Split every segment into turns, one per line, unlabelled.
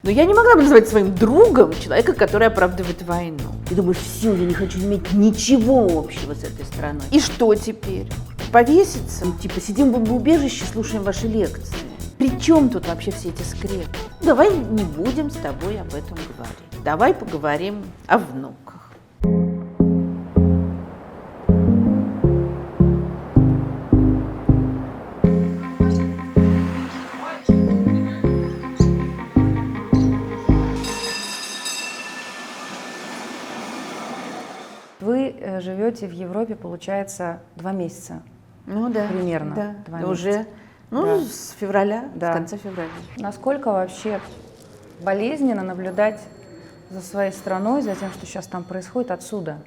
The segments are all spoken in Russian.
Но я не могла бы назвать своим другом человека, который оправдывает войну.
Ты думаешь, все, я не хочу иметь ничего общего с этой страной.
И что теперь? Повеситься?
Ну, типа, сидим в бомбоубежище, слушаем ваши лекции.
При чем тут вообще все эти скрепы? Давай не будем с тобой об этом говорить. Давай поговорим о внуках.
Вы живете в Европе, получается, 2 месяца.
Ну да.
Примерно.
Да.
2
Уже.
месяца.
Ну,
Да.
с февраля,
Да.
с конца февраля.
Насколько вообще болезненно наблюдать за своей страной, за тем, что сейчас там происходит отсюда?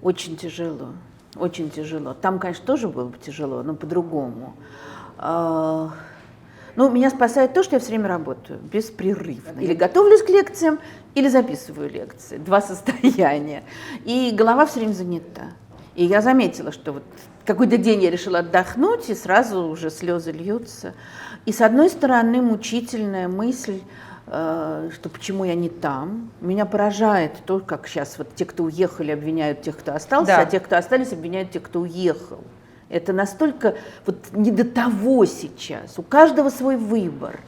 Очень тяжело, очень тяжело. Там, конечно, тоже было бы тяжело, но по-другому. Ну, меня спасает то, что я все время работаю, беспрерывно. Или готовлюсь к лекциям, или записываю лекции. 2 состояния. И голова все время занята. И я заметила, что вот какой-то день я решила отдохнуть, и сразу уже слезы льются. И с одной стороны, мучительная мысль, что почему я не там. Меня поражает то, как сейчас вот те, кто уехали, обвиняют тех, кто остался,
Да.
а тех, кто остались, обвиняют тех, кто уехал. Это настолько вот не до того сейчас. У каждого свой выбор.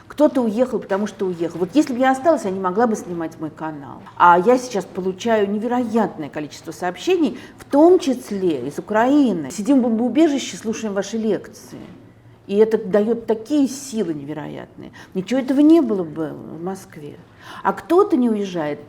Кто-то уехал, потому что уехал. Вот если бы я осталась, я не могла бы снимать мой канал. А я сейчас получаю невероятное количество сообщений, в том числе из Украины. Сидим в бомбоубежище, слушаем ваши лекции. И это дает такие силы невероятные. Ничего этого не было бы в Москве. А кто-то не уезжает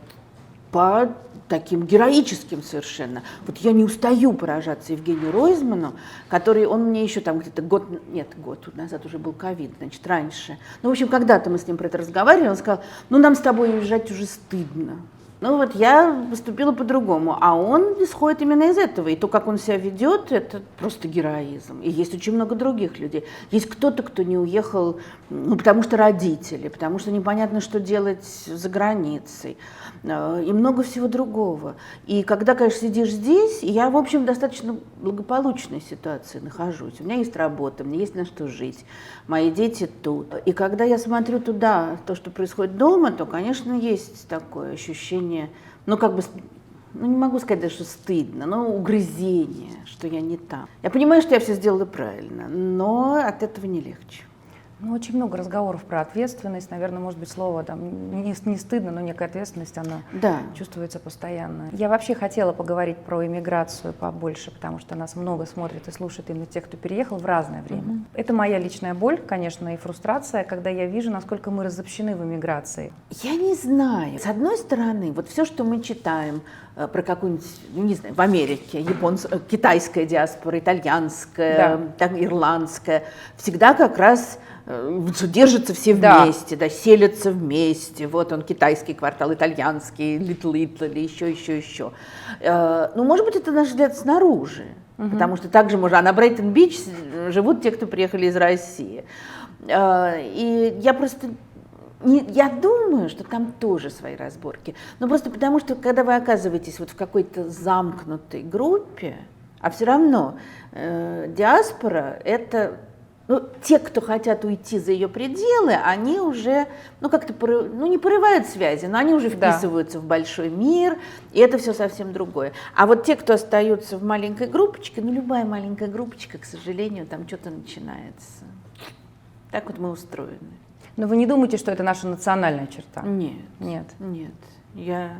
по таким героическим совершенно. Вот я не устаю поражаться Евгению Ройзману, который, он мне еще там где-то год назад уже был ковид, значит, раньше. Ну, в общем, когда-то мы с ним про это разговаривали, он сказал, ну, нам с тобой уезжать уже стыдно. Ну, вот я поступила по-другому, а он исходит именно из этого. И то, как он себя ведет, это просто героизм. И есть очень много других людей. Есть кто-то, кто не уехал, ну, потому что родители, потому что непонятно, что делать за границей. И много всего другого. И когда, конечно, сидишь здесь, я, в общем, в достаточно благополучной ситуации нахожусь. У меня есть работа, мне есть на что жить. Мои дети тут. И когда я смотрю туда, то, что происходит дома, то, конечно, есть такое ощущение, ну, как бы, ну, не могу сказать даже, что стыдно, но угрызение, что я не там. Я понимаю, что я все сделала правильно, но от этого не легче.
Ну, очень много разговоров про ответственность. Наверное, может быть, слово там не стыдно, но некая ответственность, она
Да.
чувствуется постоянно. Я вообще хотела поговорить про иммиграцию побольше, потому что нас много смотрит и слушает именно тех, кто переехал в разное время. Это моя личная боль, конечно, и фрустрация, когда я вижу, насколько мы разобщены в иммиграции.
Я не знаю. С одной стороны, вот все, что мы читаем про какую-нибудь, ну, не знаю, в Америке, китайская диаспора, итальянская, там, ирландская, всегда как раз держатся все вместе, да, селятся вместе. Вот он, китайский квартал, итальянский, Little или еще. Ну, может быть, это наш взгляд снаружи, потому что также можно, а на Брейтон-Бич живут те, кто приехали из России. И я просто... Я думаю, что там тоже свои разборки. Но просто потому, что когда вы оказываетесь вот в какой-то замкнутой группе, а все равно диаспора – это, ну, те, кто хотят уйти за ее пределы, они уже, ну, как-то, ну, не порывают связи, но они уже вписываются в большой мир, и это все совсем другое. А вот те, кто остаются в маленькой группочке, ну, любая маленькая группочка, к сожалению, там что-то начинается. Так вот мы устроены.
Но вы не думаете, что это наша национальная черта?
Нет.
Нет.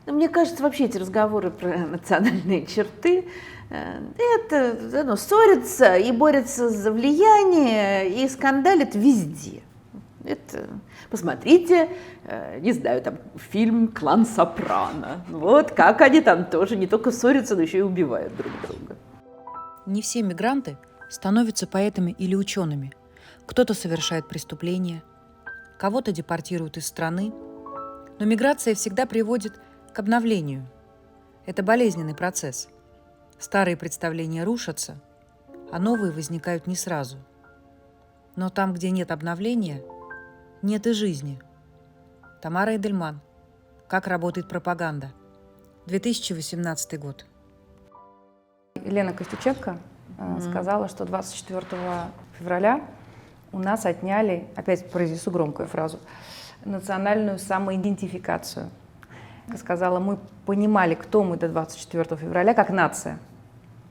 Ну, мне кажется, вообще эти разговоры про национальные черты, это, ну, ссорятся и борются за влияние, и скандалят везде. Это, посмотрите, не знаю, там фильм «Клан Сопрано». Вот как они там тоже не только ссорятся, но еще и убивают друг друга.
Не все мигранты становятся поэтами или учеными. Кто-то совершает преступления, кого-то депортируют из страны. Но миграция всегда приводит к обновлению. Это болезненный процесс. Старые представления рушатся, а новые возникают не сразу. Но там, где нет обновления, нет и жизни. Тамара Эдельман. Как работает пропаганда. 2018 год.
Елена Костюченко сказала, что 24 февраля у нас отняли, опять произнесу громкую фразу, национальную самоидентификацию. Как сказала, мы понимали, кто мы до 24 февраля как нация.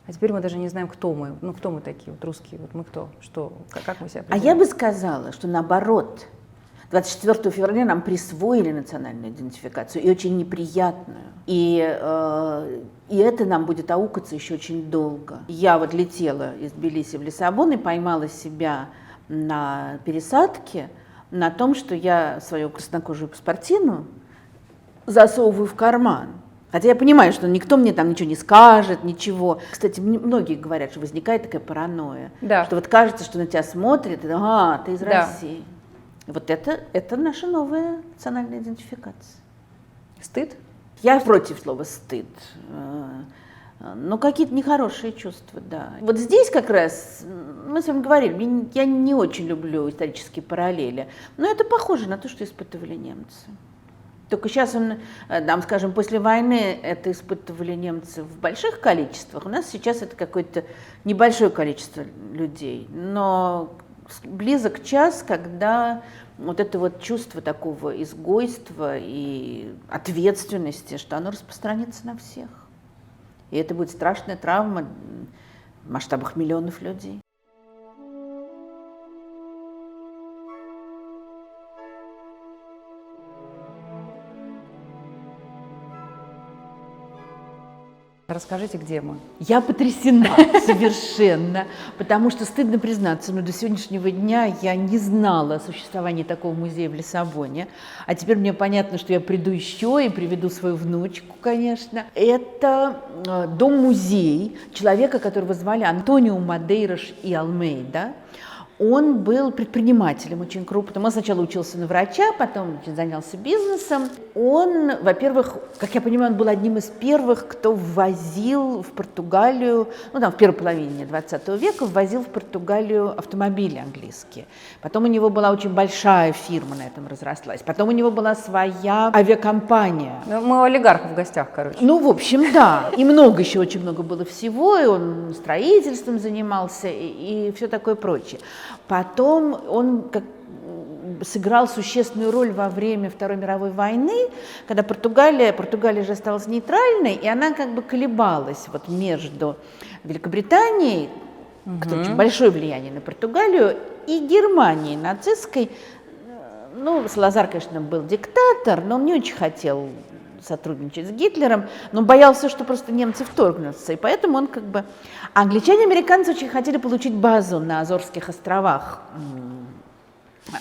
А теперь мы даже не знаем, кто мы. Ну, кто мы такие, вот русские, вот мы кто, что, как мы себя
А я бы сказала, что наоборот, 24 февраля нам присвоили национальную идентификацию, и очень неприятную. И это нам будет аукаться еще очень долго. Я вот летела из Тбилиси в Лиссабон и поймала себя на пересадке на том, что я свою краснокожую паспортину засовываю в карман. Хотя я понимаю, что никто мне там ничего не скажет, ничего. Кстати, многие говорят, что возникает такая паранойя,
Да.
что вот кажется, что на тебя смотрят, и ты из
Да.
России. Вот это наша новая национальная идентификация.
Стыд?
Я против слова «стыд». Но какие-то нехорошие чувства, да. Вот здесь как раз, мы с вами говорили, я не очень люблю исторические параллели, но это похоже на то, что испытывали немцы. Только сейчас, нам, скажем, после войны это испытывали немцы в больших количествах, у нас сейчас это какое-то небольшое количество людей, но близок час, когда вот это вот чувство такого изгойства и ответственности, что оно распространится на всех. И это будет страшная травма в масштабах миллионов людей.
Расскажите, где мы?
Я потрясена совершенно, потому что, стыдно признаться, но до сегодняшнего дня я не знала о существовании такого музея в Лиссабоне. А теперь мне понятно, что я приду еще и приведу свою внучку, конечно. Это дом-музей человека, которого звали Антонио Мадейраш и Алмейда. Он был предпринимателем очень крупным. Он сначала учился на врача, потом занялся бизнесом. Он, во-первых, как я понимаю, он был одним из первых, кто ввозил в Португалию, ну там в первой половине 20 века, ввозил в Португалию автомобили английские. Потом у него была очень большая фирма на этом разрослась. Потом у него была своя авиакомпания.
Ну, мы у олигархов в гостях, короче.
Ну, в общем, да. И много еще, очень много было всего. И он строительством занимался, и все такое прочее. Потом он сыграл существенную роль во время Второй мировой войны, когда Португалия же осталась нейтральной, и она как бы колебалась вот между Великобританией, которая очень большое влияние на Португалию, и Германией нацистской. Ну, Салазар, конечно, был диктатор, но он не очень хотел сотрудничать с Гитлером, но боялся, что просто немцы вторгнутся, и поэтому он как бы... А англичане и американцы очень хотели получить базу на Азорских островах,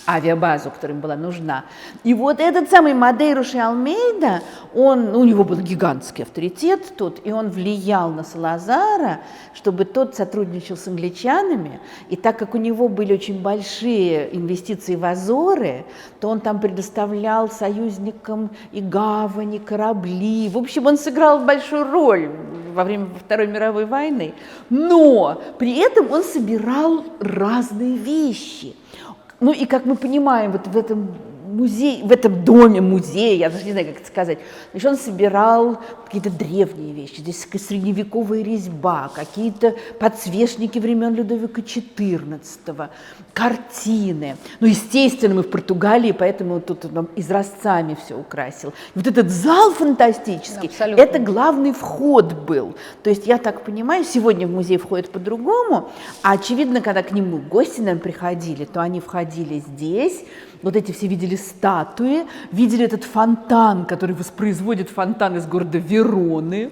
авиабазу, которая им была нужна. И вот этот самый Мадейраш и Алмейда, у него был гигантский авторитет тут, и он влиял на Салазара, чтобы тот сотрудничал с англичанами, и так как у него были очень большие инвестиции в Азоры, то он там предоставлял союзникам и гавани, корабли. В общем, он сыграл большую роль во время Второй мировой войны, но при этом он собирал разные вещи. Ну и, как мы понимаем, вот в этом музее, в этом доме музея, я даже не знаю, как это сказать, значит, он собирал какие-то древние вещи, здесь средневековая резьба, какие-то подсвечники времен Людовика XIV, картины. Ну, естественно, мы в Португалии, поэтому тут он изразцами все украсил. И вот этот зал фантастический,
Абсолютно.
это главный вход был. То есть, я так понимаю, сегодня в музей входят по-другому, а очевидно, когда к нему гости, наверное, приходили, то они входили здесь, вот эти все видели статуи, видели этот фонтан, который воспроизводит фонтан из города Вероны,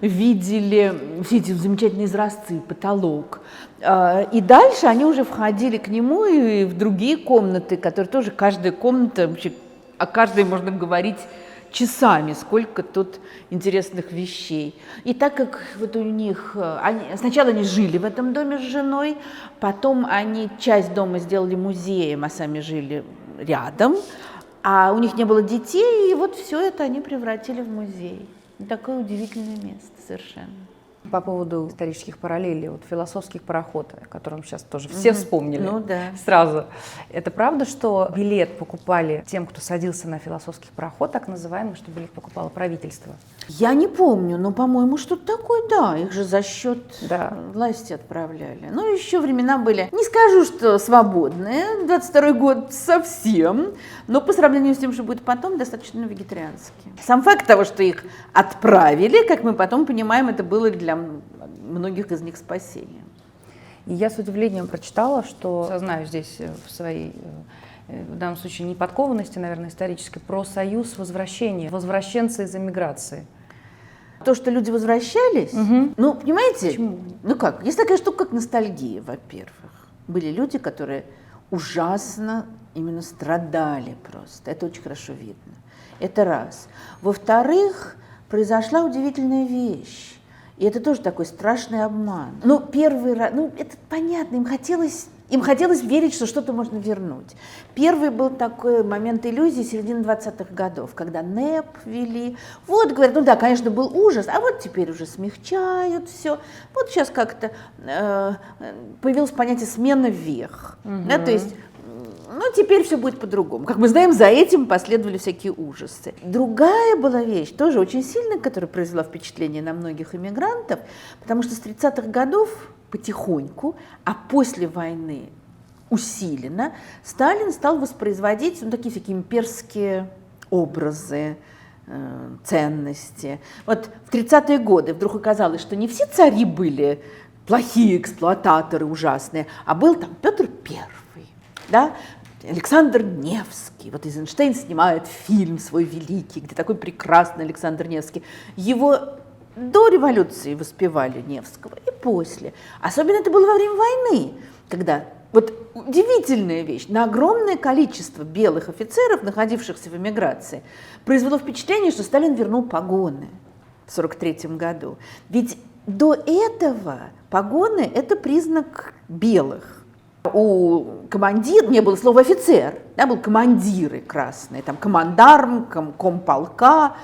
видели все эти замечательные изразцы, потолок. И дальше они уже входили к нему и в другие комнаты, которые тоже, каждая комната, вообще, о каждой можно говорить часами, сколько тут интересных вещей. И так как вот у них, сначала они жили в этом доме с женой, потом они часть дома сделали музеем, а сами жили рядом, а у них не было детей, и вот все это они превратили в музей. Такое удивительное место совершенно.
По поводу исторических параллелей, вот философских пароход, о котором сейчас тоже все вспомнили
Ну да.
сразу. Это правда, что билет покупали тем, кто садился на философский пароход, так называемый, что билет покупало правительство?
Я не помню, но, по-моему, что-то такое, да. Их же за счет власти отправляли. Ну, еще времена были, не скажу, что свободные, 22-й год совсем, но по сравнению с тем, что будет потом, достаточно вегетарианские. Сам факт того, что их отправили, как мы потом понимаем, это было для многих из них спасением.
И я с удивлением прочитала, что, знаю здесь в своей, в данном случае, неподкованности, наверное, исторической, про союз возвращения, возвращенцы из эмиграции.
То, что люди возвращались, ну, понимаете,
Почему?
ну как, есть такая штука, как ностальгия, во-первых. Были люди, которые ужасно именно страдали просто, это очень хорошо видно. Это раз. Во-вторых, произошла удивительная вещь. И это тоже такой страшный обман. Ну, первый раз, ну, это понятно, им хотелось верить, что что-то можно вернуть. Первый был такой момент иллюзии середины 20-х годов, когда НЭП ввели. Вот, говорят, ну да, конечно, был ужас, а вот теперь уже смягчают все. Вот сейчас как-то появилось понятие «смена вверх». Да, то есть, ну, теперь все будет по-другому. Как мы знаем, за этим последовали всякие ужасы. Другая была вещь, тоже очень сильная, которая произвела впечатление на многих иммигрантов, потому что с 30-х годов потихоньку, а после войны усиленно, Сталин стал воспроизводить такие всякие имперские образы, ценности. Вот в 30-е годы вдруг оказалось, что не все цари были плохие эксплуататоры, ужасные, а был там Петр I, да? Александр Невский. Вот Эйзенштейн снимает фильм свой великий, где такой прекрасный Александр Невский. Его до революции воспевали Невского и после. Особенно это было во время войны, когда вот удивительная вещь, на огромное количество белых офицеров, находившихся в эмиграции, произвело впечатление, что Сталин вернул погоны в 1943 году. Ведь до этого погоны – это признак белых. У командира не было слова офицер, да, был командиры красные, там командарм, комполка,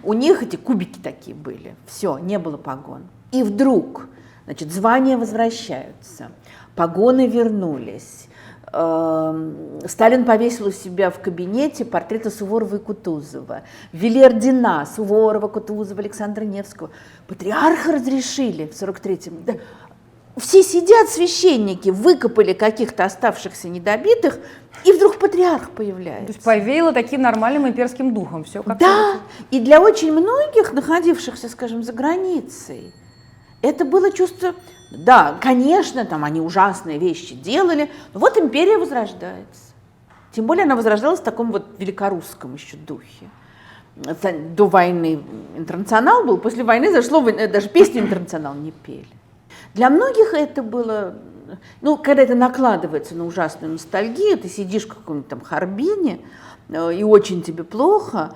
у них эти кубики такие были, все, не было погон. И вдруг, значит, звания возвращаются, погоны вернулись. Сталин повесил у себя в кабинете портреты Суворова и Кутузова, ввели ордена Суворова, Кутузова, Александра Невского. Патриарха разрешили в 1943-м. Да. Все сидят, священники, выкопали каких-то оставшихся недобитых, и вдруг патриарх появляется.
То есть повеяло таким нормальным имперским духом. Все как
да, и для очень многих, находившихся, скажем, за границей, это было чувство, да, конечно, там они ужасные вещи делали, но вот империя возрождается. Тем более она возрождалась в таком вот великорусском еще духе. До войны интернационал был, после войны зашло, даже песни интернационал не пели. Для многих это было, ну, когда это накладывается на ужасную ностальгию, ты сидишь в каком-нибудь там Харбине, и очень тебе плохо,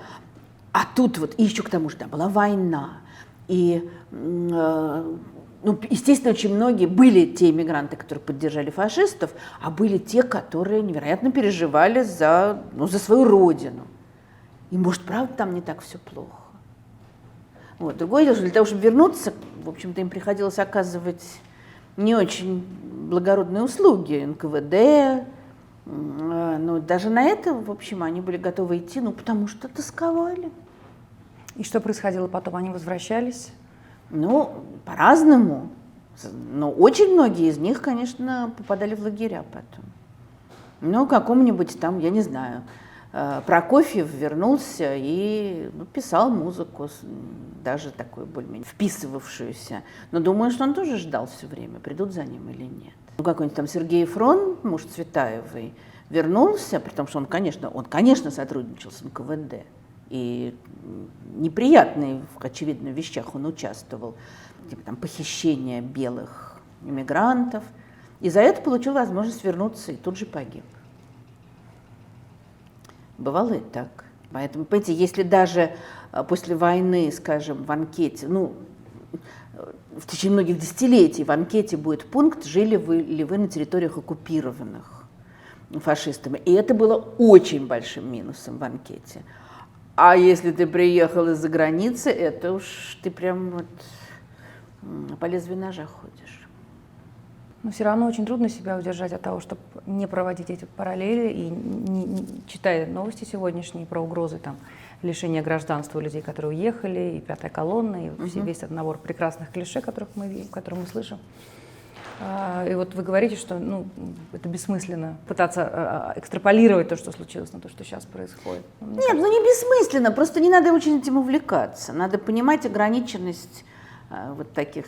а тут вот, и еще к тому же, да, была война, и, ну, естественно, очень многие были те иммигранты, которые поддержали фашистов, а были те, которые невероятно переживали за, ну, за свою родину. И, может, правда, там не так все плохо. Вот. Другое дело, что для того, чтобы вернуться, в общем-то, им приходилось оказывать не очень благородные услуги НКВД. Но даже на это, в общем, они были готовы идти, ну, потому что тосковали.
И что происходило потом? Они возвращались?
Ну, по-разному. Но очень многие из них, конечно, попадали в лагеря потом. Ну, какому-нибудь там, я не знаю, Прокофьев вернулся и, ну, писал музыку, даже такую более-менее вписывавшуюся. Но думаю, что он тоже ждал все время, придут за ним или нет. Ну, какой-нибудь там Сергей Фрон, муж Цветаевой, вернулся, при том, что он, конечно, сотрудничал с НКВД. И неприятные, очевидно, вещах он участвовал, типа там похищение белых иммигрантов. И за это получил возможность вернуться и тут же погиб. Бывало и так. Поэтому, понимаете, если даже после войны, скажем, в анкете, ну, в течение многих десятилетий в анкете будет пункт, жили ли вы на территориях оккупированных фашистами. И это было очень большим минусом в анкете. А если ты приехал из-за границы, это уж ты прям вот по лезвию ножа ходишь.
Но все равно очень трудно себя удержать от того, чтобы не проводить эти параллели и читая новости сегодняшние про угрозы там, лишения гражданства у людей, которые уехали, и пятая колонна, и весь этот набор прекрасных клише, которые мы слышим. И вот вы говорите, что это бессмысленно пытаться экстраполировать то, что случилось, на то, что сейчас происходит.
Нет, не бессмысленно, просто не надо очень этим увлекаться. Надо понимать ограниченность вот таких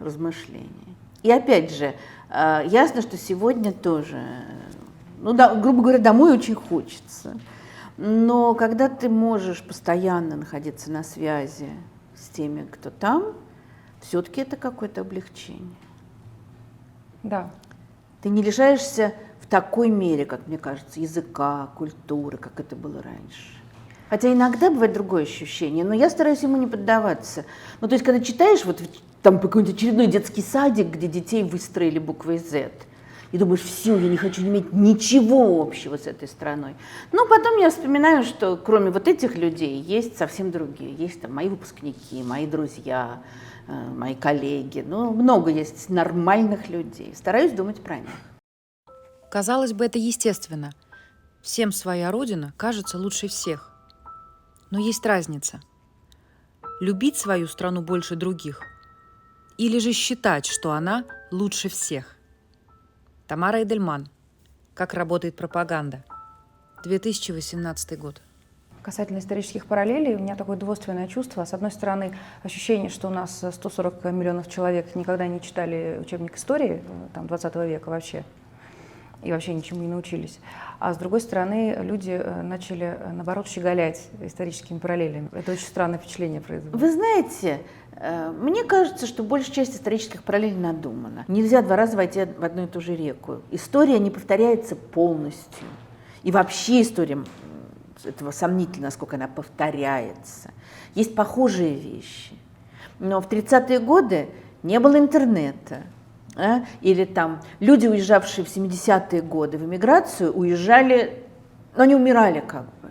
размышлений. И опять же, ясно, что сегодня тоже, грубо говоря, домой очень хочется. Но когда ты можешь постоянно находиться на связи с теми, кто там, все-таки это какое-то облегчение.
Да.
Ты не лишаешься в такой мере, как мне кажется, языка, культуры, как это было раньше. Хотя иногда бывает другое ощущение, но я стараюсь ему не поддаваться. То есть, когда читаешь вот там какой-нибудь очередной детский садик, где детей выстроили буквой Z, и думаешь, все, я не хочу иметь ничего общего с этой страной. Но потом я вспоминаю, что кроме вот этих людей есть совсем другие. Есть там мои выпускники, мои друзья, мои коллеги. Много есть нормальных людей. Стараюсь думать про них.
Казалось бы, это естественно. Всем своя родина кажется лучше всех. Но есть разница. Любить свою страну больше других или же считать, что она лучше всех. Тамара Эдельман. Как работает пропаганда. 2018 год.
Касательно исторических параллелей, у меня такое двойственное чувство. С одной стороны, ощущение, что у нас 140 миллионов человек никогда не читали учебник истории 20 века вообще, и вообще ничему не научились. А с другой стороны, люди начали, наоборот, щеголять историческими параллелями. Это очень странное впечатление производит.
Вы знаете, мне кажется, что большая часть исторических параллелей надумана. Нельзя 2 раза войти в одну и ту же реку. История не повторяется полностью. И вообще история этого сомнительно, насколько она повторяется. Есть похожие вещи. Но в 30-е годы не было интернета. Или там люди, уезжавшие в 70-е годы в эмиграцию, уезжали, но они умирали как бы.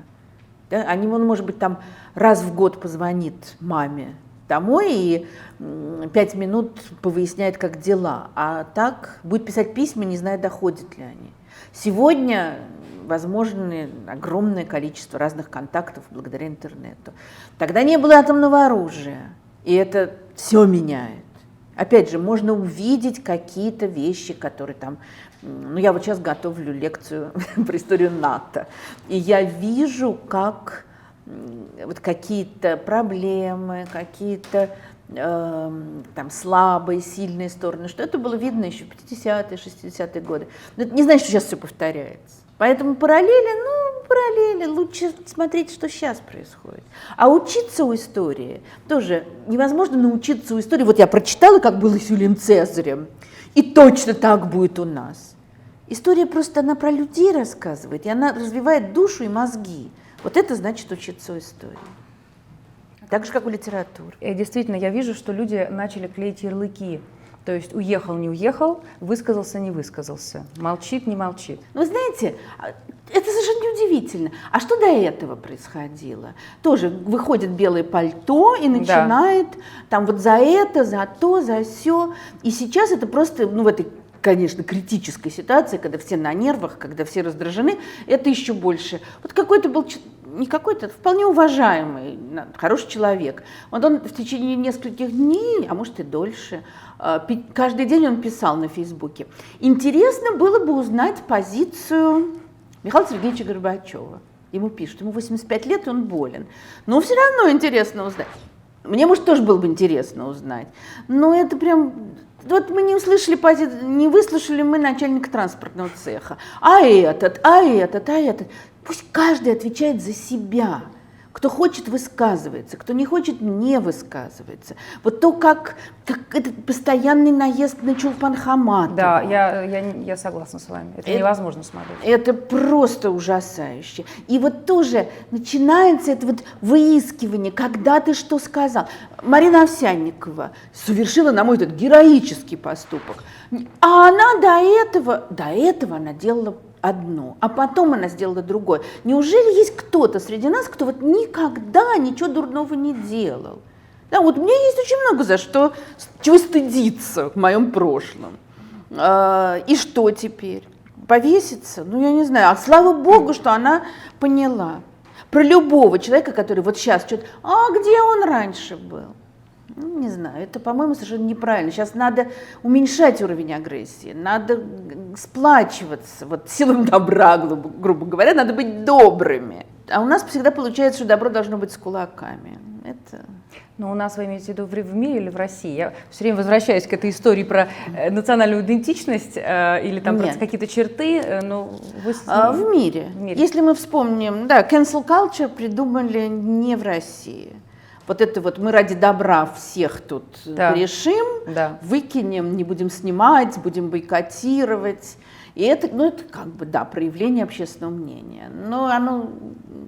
Да? Они, он, может быть, там раз в год позвонит маме домой и 5 минут повыясняет, как дела. А так будет писать письма, не зная, доходят ли они. Сегодня возможно огромное количество разных контактов благодаря интернету. Тогда не было атомного оружия, и это все меняет. Опять же, можно увидеть какие-то вещи, которые там... я вот сейчас готовлю лекцию про историю НАТО, и я вижу, как вот какие-то проблемы, какие-то там слабые, сильные стороны, что это было видно еще в 50-е, 60-е годы. Но это не значит, что сейчас все повторяется. Поэтому параллели, лучше смотреть, что сейчас происходит. А учиться у истории тоже невозможно научиться у истории. Вот я прочитала, как было с Юлием Цезарем, и точно так будет у нас. История просто, она про людей рассказывает, и она развивает душу и мозги. Вот это значит учиться у истории. Так же, как у литературы.
И действительно, я вижу, что люди начали клеить ярлыки. То есть уехал, не уехал, высказался, не высказался, молчит, не молчит.
Вы знаете, это совершенно неудивительно. А что до этого происходило? Тоже выходит белое пальто и начинает там вот за это, за то, за сё. И сейчас это просто, в этой, конечно, критической ситуации, когда все на нервах, когда все раздражены, это еще больше. Вот какой-то был, не какой-то, вполне уважаемый, хороший человек. Вот он в течение нескольких дней, а может и дольше, каждый день он писал на Фейсбуке. Интересно было бы узнать позицию Михаила Сергеевича Горбачева. Ему пишут, ему 85 лет, и он болен. Но все равно интересно узнать. Мне, может, тоже было бы интересно узнать. Но это прям... Вот мы не услышали позицию, не выслушали мы начальника транспортного цеха. А этот. Пусть каждый отвечает за себя. Кто хочет, высказывается, кто не хочет, не высказывается. Вот то, как этот постоянный наезд на Чулпан Хаматову.
Да, я согласна с вами. Это невозможно смотреть.
Это просто ужасающе. И вот тоже начинается это вот выискивание, когда ты что сказал. Марина Овсянникова совершила, на мой взгляд, героический поступок. А она до этого она делала одно, а потом она сделала другое. Неужели есть кто-то среди нас, кто вот никогда ничего дурного не делал? Да, вот у меня есть очень много за что, чего стыдиться в моем прошлом. И что теперь? Повеситься? Ну, я не знаю. А слава богу, что она поняла. Про любого человека, который вот сейчас что-то... А где он раньше был? Ну, не знаю, это, по-моему, совершенно неправильно. Сейчас надо уменьшать уровень агрессии, надо сплачиваться, вот силам добра, грубо говоря, надо быть добрыми. А у нас всегда получается, что добро должно быть с кулаками. Это...
Но у нас, вы имеете в виду в мире или в России? Я все время возвращаюсь к этой истории про национальную идентичность или там про какие-то черты. Но вы...
В мире. Если мы вспомним, да, cancel culture придумали не в России. Вот это вот мы ради добра всех тут решим, выкинем, не будем снимать, будем бойкотировать. И это, ну, это как бы, да, проявление общественного мнения. Но оно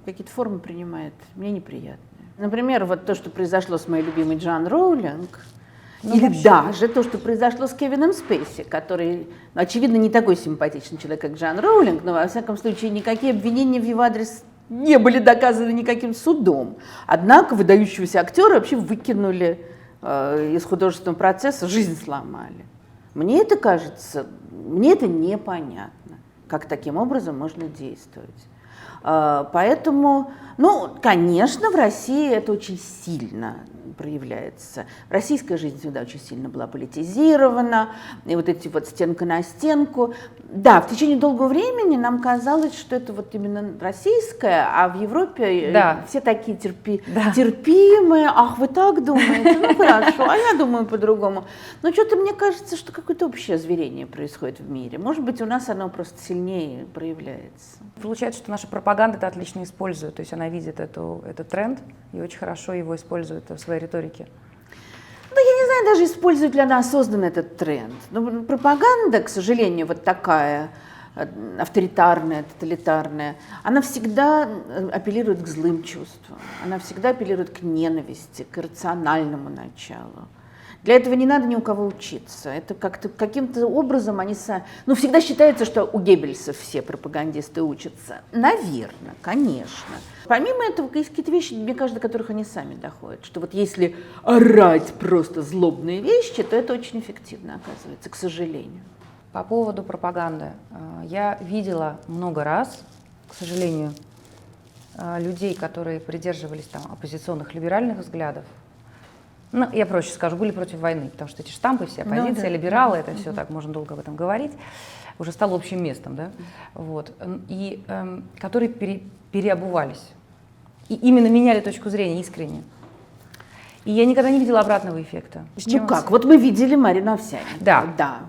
какие-то формы принимает, мне неприятно. Например, вот то, что произошло с моей любимой Джоан Роулинг, или даже то, что произошло с Кевином Спейси, который, очевидно, не такой симпатичный человек, как Джоан Роулинг, но, во всяком случае, никакие обвинения в его адрес не были доказаны никаким судом. Однако выдающегося актера вообще выкинули из художественного процесса, жизнь сломали. Мне это кажется, мне это непонятно, как таким образом можно действовать. Поэтому, ну, конечно, в России это очень сильно проявляется. Российская жизнь всегда очень сильно была политизирована, и вот эти вот стенка на стенку. Да, в течение долгого времени нам казалось, что это вот именно российское, а в Европе все такие терпимые. Ах, вы так думаете? Ну, хорошо, а я думаю по-другому. Но что-то мне кажется, что какое-то общее озверение происходит в мире. Может быть, у нас оно просто сильнее проявляется.
Получается, что наша пропаганда это отлично использует, то есть она видит этот тренд и очень хорошо его использует в своей риторике.
Ну, я не знаю, даже использует ли она осознанно этот тренд. Но пропаганда, к сожалению, вот такая авторитарная, тоталитарная, она всегда апеллирует к злым чувствам, она всегда апеллирует к ненависти, к иррациональному началу. Для этого не надо ни у кого учиться. Это как-то каким-то образом они сами... Ну, всегда считается, что у Геббельса все пропагандисты учатся. Наверное, конечно. Помимо этого, есть какие-то вещи, мне кажется, до которых они сами доходят. Что вот если орать просто злобные вещи, то это очень эффективно оказывается, к сожалению.
По поводу пропаганды. Я видела много раз, к сожалению, людей, которые придерживались там оппозиционных либеральных взглядов. Ну, я проще скажу, были против войны, потому что эти штампы, все оппозиция, либералы, это все так, можно долго об этом говорить, уже стало общим местом, да, вот, и которые переобувались, и именно меняли точку зрения искренне. И я никогда не видела обратного эффекта.
Ну как, вот мы видели Марину Овсянникову.
Да.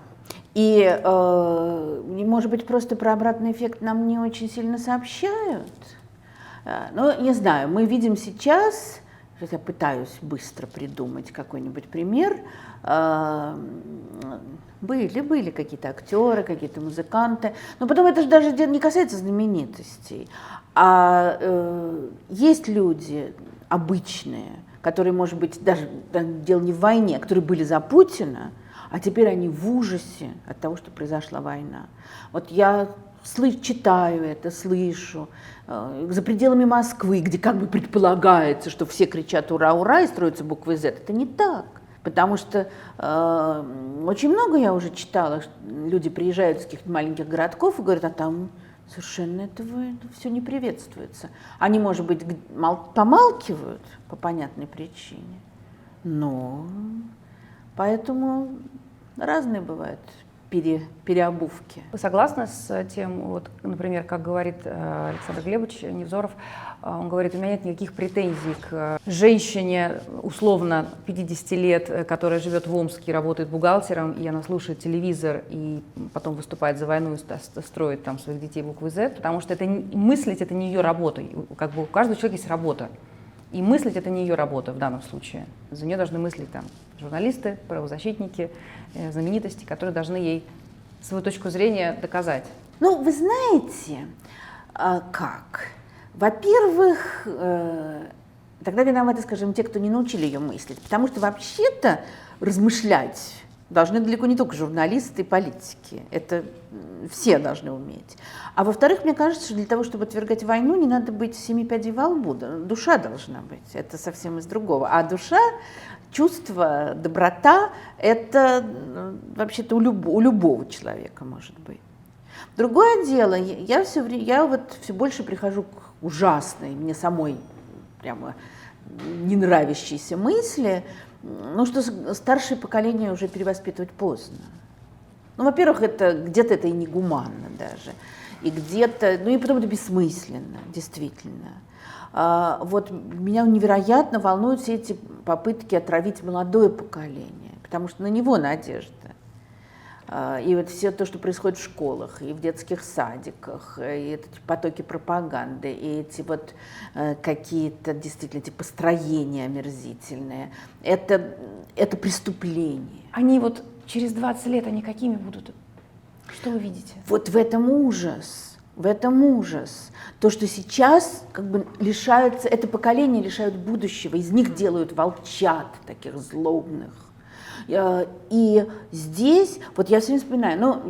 И, может быть, просто про обратный эффект нам не очень сильно сообщают. Ну, не знаю, мы видим сейчас... Я пытаюсь быстро придумать какой-нибудь пример. Были какие-то актеры, какие-то музыканты. Но потом это же даже не касается знаменитостей. А есть люди обычные, которые, может быть, даже дело не в войне, которые были за Путина, а теперь они в ужасе от того, что произошла война. Вот я читаю это, слышу. За пределами Москвы, где как бы предполагается, что все кричат «Ура, ура!» и строятся буквы «З», это не так. Потому что очень много я уже читала, что люди приезжают из каких-то маленьких городков и говорят, а там совершенно этого все не приветствуется. Они, может быть, помалкивают по понятной причине, но поэтому разные бывают переобувки.
Вы согласны с тем, вот, например, как говорит Александр Глебович Невзоров, он говорит, у меня нет никаких претензий к женщине, условно, 50 лет, которая живет в Омске, работает бухгалтером, и она слушает телевизор, и потом выступает за войну и строит там своих детей буквы «З», потому что это, мыслить это не ее работа. Как бы у каждого человека есть работа. И мыслить это не ее работа в данном случае. За нее должны мыслить там журналисты, правозащитники, знаменитости, которые должны ей свою точку зрения доказать.
Ну, вы знаете, как? Во-первых, тогда виноваты, скажем, те, кто не научили ее мыслить. Потому что вообще-то размышлять Должны далеко не только журналисты и политики. Это все должны уметь. А во-вторых, мне кажется, что для того, чтобы отвергать войну, не надо быть семи пядей во лбу. Душа должна быть. Это совсем из другого. А душа, чувство, доброта – это вообще-то у любого человека может быть. Другое дело, я все больше прихожу к ужасной, мне самой прямо не нравящейся мысли, что старшее поколение уже перевоспитывать поздно. Во-первых, где-то это и негуманно даже, и где-то, и потом это бессмысленно, действительно. Меня невероятно волнуют все эти попытки отравить молодое поколение, потому что на него надежда. И все то, что происходит в школах, и в детских садиках, и эти потоки пропаганды, и эти какие-то действительно эти построения омерзительные, это преступление.
Они через 20 лет, они какими будут? Что вы видите?
В этом ужас. В этом ужас. То, что сейчас лишаются, это поколение лишают будущего, из них делают волчат таких злобных. И здесь, я все время вспоминаю,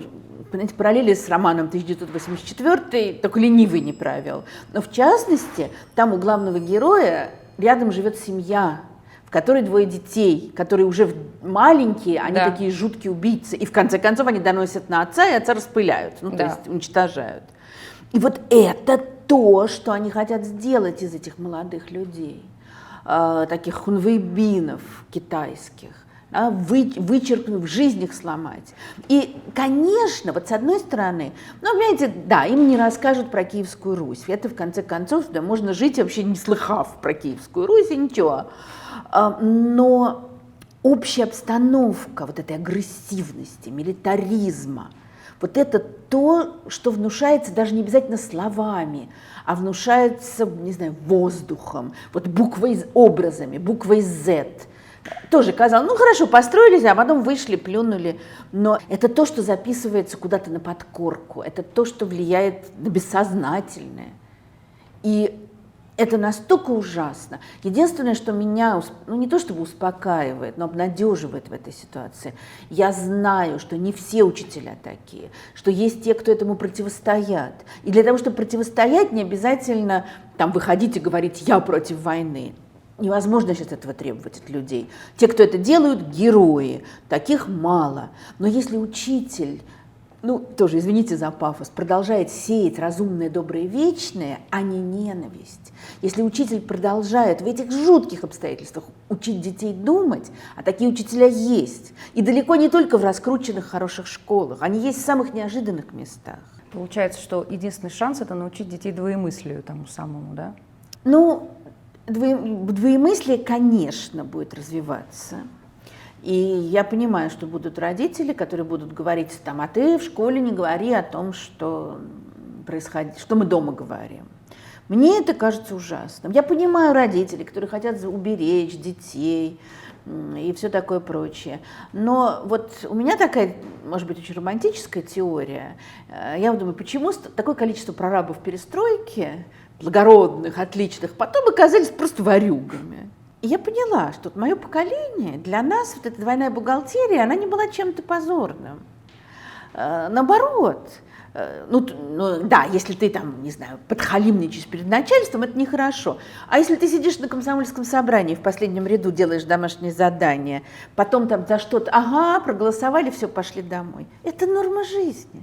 понимаете, параллели с романом 1984 только ленивый не правил. Но в частности, там у главного героя рядом живет семья, в которой 2 детей, которые уже маленькие, они такие жуткие убийцы. И в конце концов они доносят на отца, и отца распыляют, то есть уничтожают. И это то, что они хотят сделать из этих молодых людей, таких хунвейбинов китайских. Вычеркнув, жизнь их сломать. И, конечно, с одной стороны, понимаете, им не расскажут про Киевскую Русь. Это, в конце концов, можно жить, вообще не слыхав про Киевскую Русь и ничего. Но общая обстановка этой агрессивности, милитаризма, это то, что внушается даже не обязательно словами, а внушается, не знаю, воздухом, буквой, образами, буквой Z. Тоже казалось, хорошо, построились, а потом вышли, плюнули. Но это то, что записывается куда-то на подкорку, это то, что влияет на бессознательное. И это настолько ужасно. Единственное, что меня, не то чтобы успокаивает, но обнадеживает в этой ситуации, я знаю, что не все учителя такие, что есть те, кто этому противостоят. И для того, чтобы противостоять, не обязательно выходить и говорить «я против войны». Невозможно сейчас этого требовать от людей. Те, кто это делают, герои. Таких мало. Но если учитель, тоже, извините за пафос, продолжает сеять разумное, доброе, вечное, а не ненависть, если учитель продолжает в этих жутких обстоятельствах учить детей думать, а такие учителя есть, и далеко не только в раскрученных хороших школах, они есть в самых неожиданных местах.
Получается, что единственный шанс – это научить детей двоемыслию тому самому, да?
Двоемыслие, конечно, будет развиваться. И я понимаю, что будут родители, которые будут говорить, а ты в школе не говори о том, что происходит, что мы дома говорим. Мне это кажется ужасным. Я понимаю родителей, которые хотят уберечь детей и все такое прочее. Но у меня такая, может быть, очень романтическая теория. Я думаю, почему такое количество прорабов перестройки, благородных, отличных, потом оказались просто ворюгами. И я поняла, что мое поколение, для нас эта двойная бухгалтерия, она не была чем-то позорным. Наоборот, если ты не знаю, подхалимничаешь перед начальством, это нехорошо. А если ты сидишь на комсомольском собрании, в последнем ряду делаешь домашнее задание, потом за что-то, проголосовали, все, пошли домой. Это норма жизни.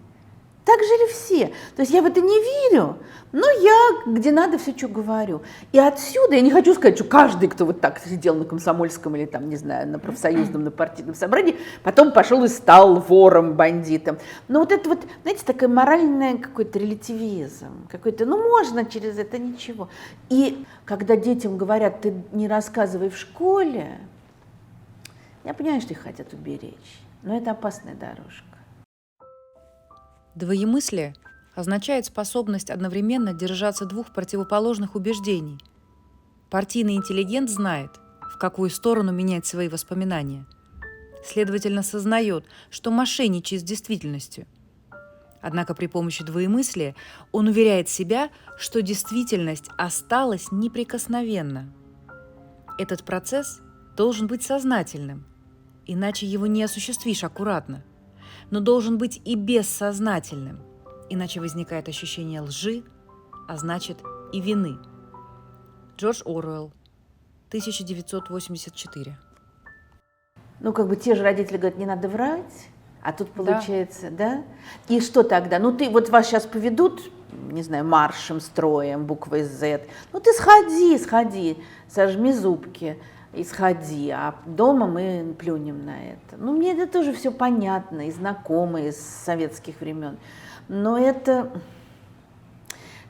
Так жили все. То есть я в это не верю, но я где надо все, что говорю. И отсюда, я не хочу сказать, что каждый, кто так сидел на комсомольском или не знаю, на профсоюзном, на партийном собрании, потом пошел и стал вором, бандитом. Но это знаете, такой моральный какой-то релятивизм, какой-то, можно через это ничего. И когда детям говорят, ты не рассказывай в школе, я понимаю, что их хотят уберечь, но это опасная дорожка.
Двоемыслие означает способность одновременно держаться 2 противоположных убеждений. Партийный интеллигент знает, в какую сторону менять свои воспоминания. Следовательно, сознает, что мошенничает с действительностью. Однако при помощи двоемыслия он уверяет себя, что действительность осталась неприкосновенна. Этот процесс должен быть сознательным, иначе его не осуществишь аккуратно, но должен быть и бессознательным, иначе возникает ощущение лжи, а значит и вины. Джордж Оруэлл, 1984.
Ну, как бы те же родители говорят, не надо врать, а тут получается, да? И что тогда? Ну, ты, вот вас сейчас поведут, не знаю, маршем, строем, буквой Z. Ну, ты сходи, сожми зубки и сходи, а дома мы плюнем на это. Ну, мне это тоже все понятно и знакомо из советских времен. Но это...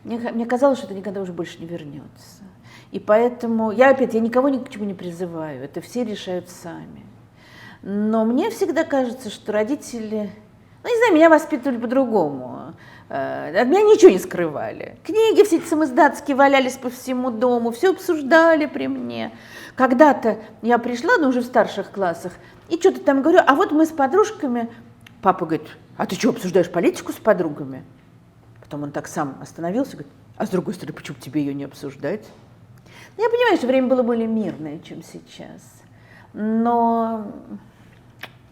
Мне казалось, что это никогда уже больше не вернется. И поэтому я никого ни к чему не призываю, это все решают сами. Но мне всегда кажется, что родители, ну, не знаю, меня воспитывали по-другому. От меня ничего не скрывали. Книги все эти самоиздатские валялись по всему дому, все обсуждали при мне. Когда-то я пришла, но уже в старших классах, и что-то там говорю, а вот мы с подружками, папа говорит, а ты что, обсуждаешь политику с подругами? Потом он так сам остановился, говорит, а с другой стороны, почему тебе ее не обсуждать? Я понимаю, что время было более мирное, чем сейчас. Но,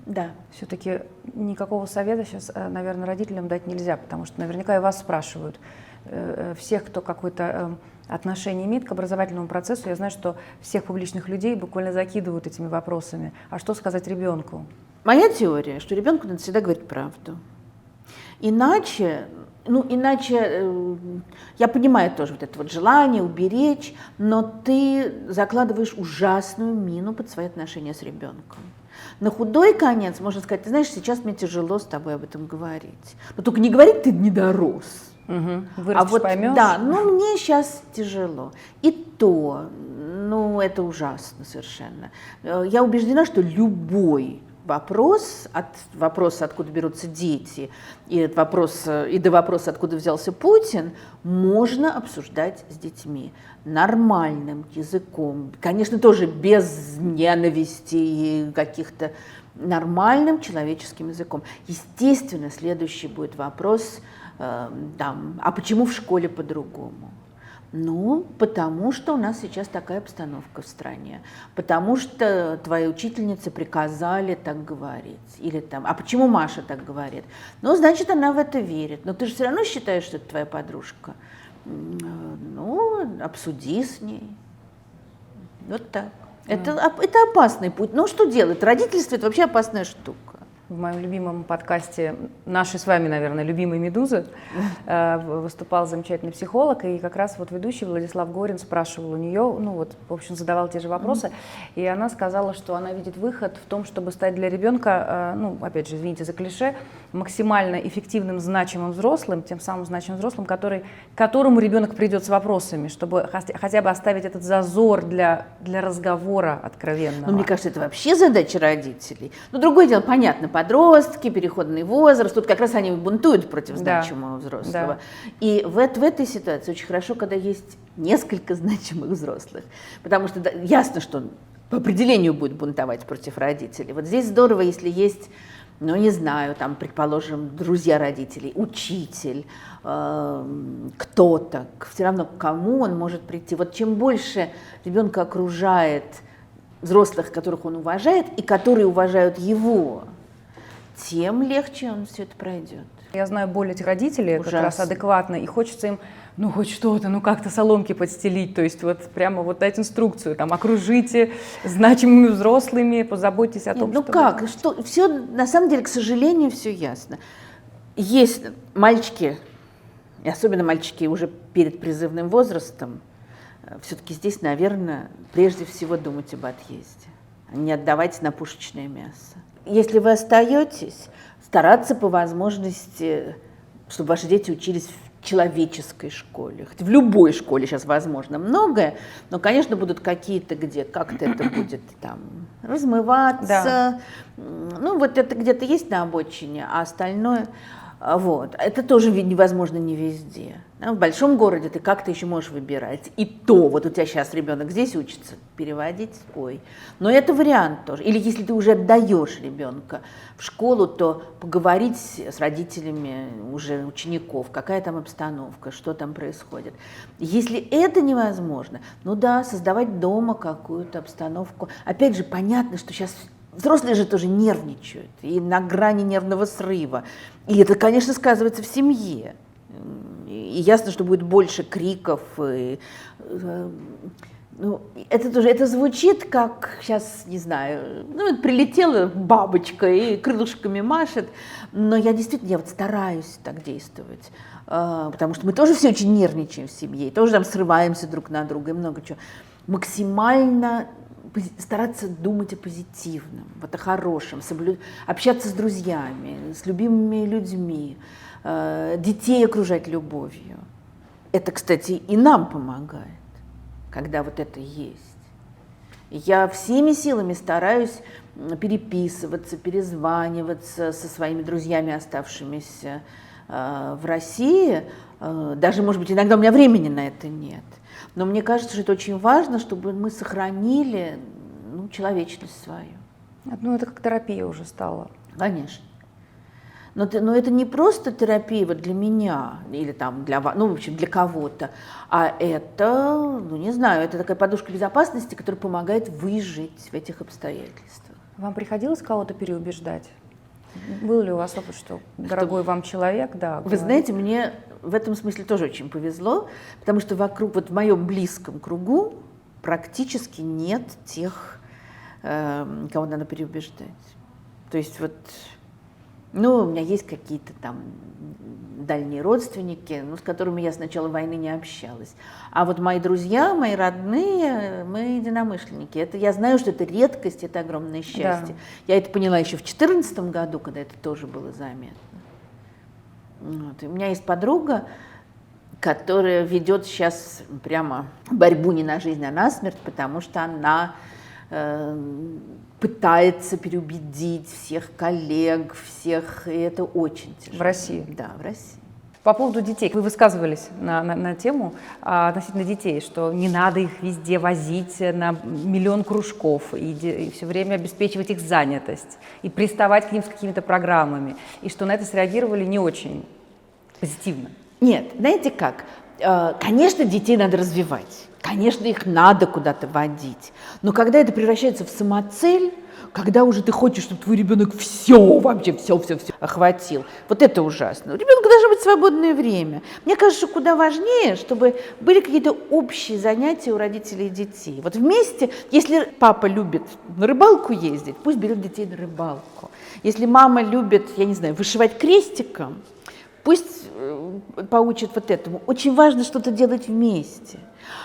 да.
Все-таки никакого совета сейчас, наверное, родителям дать нельзя, потому что наверняка и вас спрашивают. Всех, кто какое-то отношение имеет к образовательному процессу, я знаю, что всех публичных людей буквально закидывают этими вопросами. А что сказать ребенку?
Моя теория, что ребенку надо всегда говорить правду. Иначе я понимаю тоже вот это вот желание уберечь, но ты закладываешь ужасную мину под свои отношения с ребенком. На худой конец можно сказать, ты знаешь, сейчас мне тяжело с тобой об этом говорить. Но только не говорить, ты не дорос.
Вырастешь, поймешь.
Да, мне сейчас тяжело. И то, это ужасно совершенно. Я убеждена, что любой вопрос, от вопроса, откуда берутся дети, и до вопроса, откуда взялся Путин, можно обсуждать с детьми нормальным языком. Конечно, тоже без ненависти и каких-то нормальным человеческим языком. Естественно, следующий будет вопрос, а почему в школе по-другому? Потому что у нас сейчас такая обстановка в стране, потому что твои учительницы приказали так говорить, или а почему Маша так говорит? Значит, она в это верит, но ты же все равно считаешь, что это твоя подружка. Обсуди с ней. Вот так. Это опасный путь. Что делать? Родительство – это вообще опасная штука.
В моем любимом подкасте, нашей с вами, наверное, любимой «Медузы», выступал замечательный психолог, и как раз ведущий Владислав Горин спрашивал у нее, в общем, задавал те же вопросы, и она сказала, что она видит выход в том, чтобы стать для ребенка, опять же, извините за клише, максимально эффективным, значимым взрослым, тем самым значимым взрослым, к которому ребенок придет с вопросами, чтобы хотя бы оставить этот зазор для разговора откровенного.
Мне кажется, это вообще задача родителей. Другое дело, понятно, подростки, переходный возраст, тут как раз они бунтуют против значимого взрослого. Да. И в этой ситуации очень хорошо, когда есть несколько значимых взрослых, потому что ясно, что он по определению будет бунтовать против родителей. Вот здесь здорово, если есть, не знаю, предположим, друзья родителей, учитель, кто-то, все равно к кому он может прийти. Чем больше ребенка окружает взрослых, которых он уважает, и которые уважают его, тем легче он все это пройдет.
Я знаю боль этих родителей,
Ужасно.
Как раз адекватно, и хочется им, хоть что-то, как-то соломки подстелить, то есть прямо дать инструкцию, окружите значимыми взрослыми, позаботьтесь о том,
что все, на самом деле, к сожалению, все ясно. Есть мальчики, и особенно мальчики уже перед призывным возрастом, все-таки здесь, наверное, прежде всего думать об отъезде, а не отдавать на пушечное мясо. Если вы остаетесь, стараться по возможности, чтобы ваши дети учились в человеческой школе. Хоть в любой школе сейчас возможно многое, но, конечно, будут какие-то, где как-то это будет размываться. Да. Это где-то есть на обочине, а остальное... Это тоже невозможно не везде. В большом городе ты как-то еще можешь выбирать. И то, у тебя сейчас ребенок здесь учится, переводить, Но это вариант тоже. Или если ты уже отдаешь ребенка в школу, то поговорить с родителями уже учеников, какая там обстановка, что там происходит. Если это невозможно, создавать дома какую-то обстановку. Опять же, понятно, что сейчас взрослые же тоже нервничают, и на грани нервного срыва. И это, конечно, сказывается в семье. И ясно, что будет больше криков. Ну, это тоже, это звучит как, сейчас, не знаю, ну, прилетела бабочка и крылышками машет, но я действительно, я вот стараюсь так действовать, потому что мы тоже все очень нервничаем в семье, и тоже там срываемся друг на друга и много чего. Максимально стараться думать о позитивном, вот о хорошем, общаться с друзьями, с любимыми людьми, детей окружать любовью. Это, кстати, и нам помогает, когда вот это есть. Я всеми силами стараюсь переписываться, перезваниваться со своими друзьями, оставшимися в России. Даже, может быть, иногда у меня времени на это нет. Но мне кажется, что это очень важно, чтобы мы сохранили, ну, человечность свою.
Ну, это как терапия уже стала.
Конечно. Но это не просто терапия вот для меня или там для вас, ну, в общем, для кого-то, а это, ну, не знаю, это такая подушка безопасности, которая помогает выжить в этих обстоятельствах.
Вам приходилось кого-то переубеждать? Был ли у вас опыт, что дорогой вам человек, да?
Вы знаете, мне в этом смысле тоже очень повезло, потому что вокруг, вот в моем близком кругу практически нет тех, кого надо переубеждать. То есть вот, ну, у меня есть какие-то там дальние родственники, ну, с которыми я с начала войны не общалась. А вот мои друзья, мои родные, мы единомышленники. Это, я знаю, что это редкость, это огромное счастье. Да. Я это поняла еще в 2014 году, когда это тоже было заметно. Вот. И у меня есть подруга, которая ведет сейчас прямо борьбу не на жизнь, а на смерть, потому что она пытается переубедить всех коллег, всех, и это очень тяжело.
В России?
Да, в России.
По поводу детей. Вы высказывались на тему относительно детей, что не надо их везде возить на миллион кружков и все время обеспечивать их занятость, и приставать к ним с какими-то программами, и что на это среагировали не очень позитивно.
Нет, знаете как? Конечно, детей надо развивать. Конечно, их надо куда-то водить. Но когда это превращается в самоцель, когда уже ты хочешь, чтобы твой ребенок все охватил, вот это ужасно. У ребенка должно быть свободное время. Мне кажется, что куда важнее, чтобы были какие-то общие занятия у родителей и детей. Вот вместе, если папа любит на рыбалку ездить, пусть берет детей на рыбалку. Если мама любит, я не знаю, вышивать крестиком, пусть поучат вот этому. Очень важно что-то делать вместе.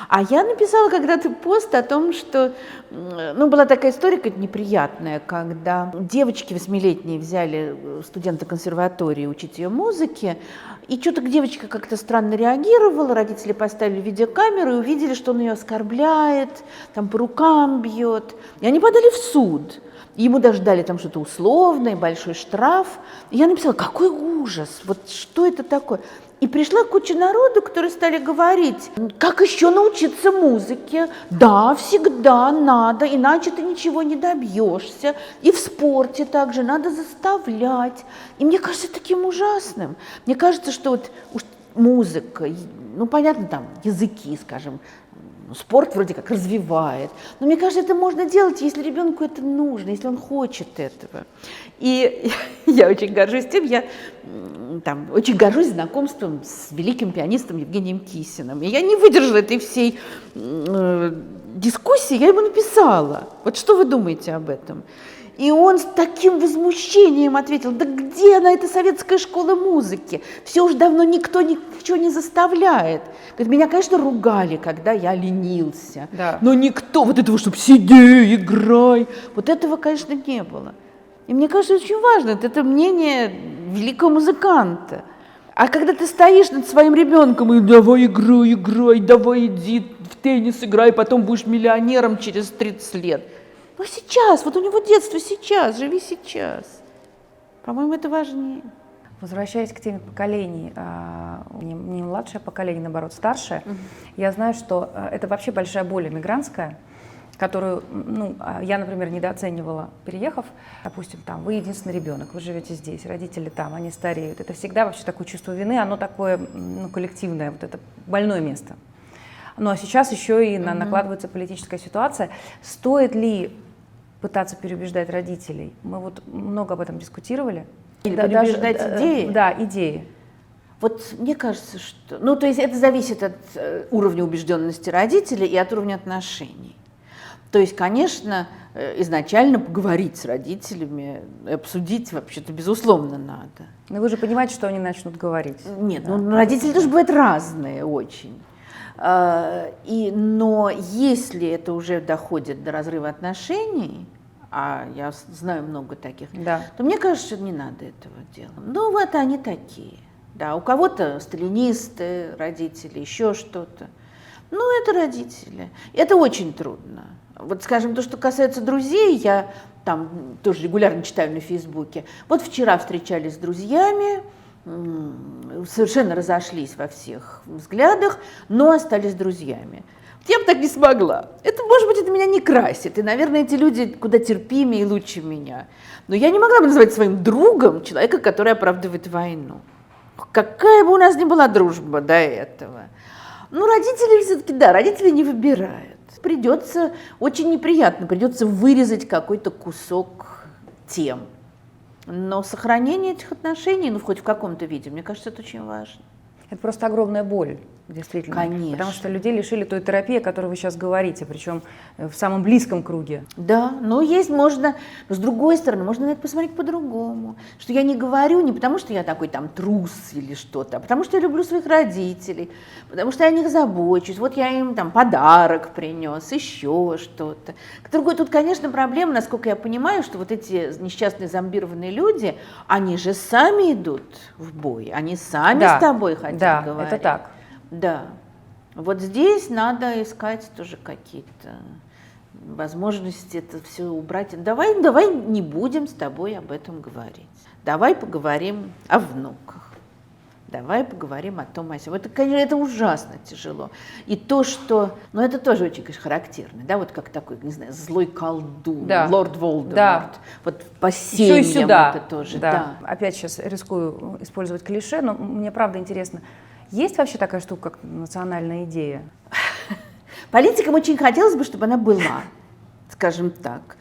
А я написала когда-то пост о том, что, ну, была такая история какая-то неприятная, когда девочки 8-летние взяли студента консерватории учить ее музыке, и что-то девочка как-то странно реагировала, родители поставили видеокамеру и увидели, что он ее оскорбляет, там по рукам бьет, и они подали в суд. Ему даже дали там что-то условное, большой штраф. И я написала, какой ужас, вот что это такое? И пришла куча народу, которые стали говорить, как еще научиться музыке? Да, всегда надо, иначе ты ничего не добьешься. И в спорте также надо заставлять. И мне кажется таким ужасным. Мне кажется, что вот уж музыка, ну понятно, там языки, скажем, спорт вроде как развивает. Но мне кажется, это можно делать, если ребенку это нужно, если он хочет этого. И я очень горжусь тем, я там, очень горжусь знакомством с великим пианистом Евгением Кисиным. И я не выдержала этой всей дискуссии, я ему написала. Вот что вы думаете об этом? И он с таким возмущением ответил, да где она, эта советская школа музыки? Все уж давно никто ничего не заставляет. Говорит, меня, конечно, ругали, когда я ленился. Да. Но никто, вот этого, чтобы сиди, играй, вот этого, конечно, не было. И мне кажется, очень важно, это мнение великого музыканта. А когда ты стоишь над своим ребенком и давай играй, давай иди в теннис играй, потом будешь миллионером через 30 лет. Ну сейчас, вот у него детство сейчас, живи сейчас. По-моему, это важнее.
Возвращаясь к теме поколений, не младшее поколение, наоборот, старшее, я знаю, что это вообще большая боль эмигрантская, которую, ну, я, например, недооценивала, переехав. Допустим, там, вы единственный ребенок, вы живете здесь, родители там, они стареют. Это всегда вообще такое чувство вины, оно такое, ну, коллективное, вот это больное место. Ну а сейчас еще и накладывается политическая ситуация. Стоит ли пытаться переубеждать родителей. Мы вот много об этом дискутировали.
Или переубеждать идеи?
Да, идеи.
Вот мне кажется, что... Ну, то есть это зависит от уровня убежденности родителей и от уровня отношений. То есть, конечно, изначально поговорить с родителями, обсудить вообще-то, безусловно, надо.
Но вы же понимаете, что они начнут говорить.
Нет,
Да.
ну родители тоже бывают разные очень. Но если это уже доходит до разрыва отношений, а я знаю много таких,
Да.
то мне кажется, что не надо этого делать. Ну вот они такие. Да, у кого-то сталинисты, родители, еще что-то. Ну, это родители. Это очень трудно. Вот, скажем, то, что касается друзей, я там тоже регулярно читаю на Фейсбуке. Вот вчера встречались с друзьями, совершенно разошлись во всех взглядах, но остались друзьями. Я бы так не смогла. Это, может быть, это меня не красит. И, наверное, эти люди куда терпимее и лучше меня. Но я не могла бы назвать своим другом человека, который оправдывает войну. Какая бы у нас ни была дружба до этого. Ну, родители все-таки, да, родители не выбирают. Придется, очень неприятно, придется вырезать какой-то кусок тем. Но сохранение этих отношений, ну, хоть в каком-то виде, мне кажется, это очень важно.
Это просто огромная боль, действительно.
Конечно.
Потому что людей лишили той терапии, о которой вы сейчас говорите, причем в самом близком круге.
Да, но есть можно, но с другой стороны, можно на это посмотреть по-другому. Что я не говорю не потому, что я такой там трус или что-то, а потому что я люблю своих родителей, потому что я о них забочусь. Вот я им там подарок принес, еще что-то. Другой, тут, конечно, проблема, насколько я понимаю, что вот эти несчастные зомбированные люди, они же сами идут в бой, они сами
Да,
с тобой хотят
да,
говорить.
это так.
Да. Вот здесь надо искать тоже какие-то возможности это все убрать. Давай не будем с тобой об этом говорить. Давай поговорим о внуках. Давай поговорим о том, о сём. Это, конечно, это ужасно тяжело. И то, что... Ну, это тоже очень, конечно, характерно. Да, вот как такой, не знаю, злой колдун,
Да.
лорд Волдеморт.
Да.
Вот по семьям
Еще и сюда.
это тоже.
Да. Опять сейчас рискую использовать клише, но мне правда интересно. Есть вообще такая штука, как национальная идея?
Политикам очень хотелось бы, чтобы она была, скажем так.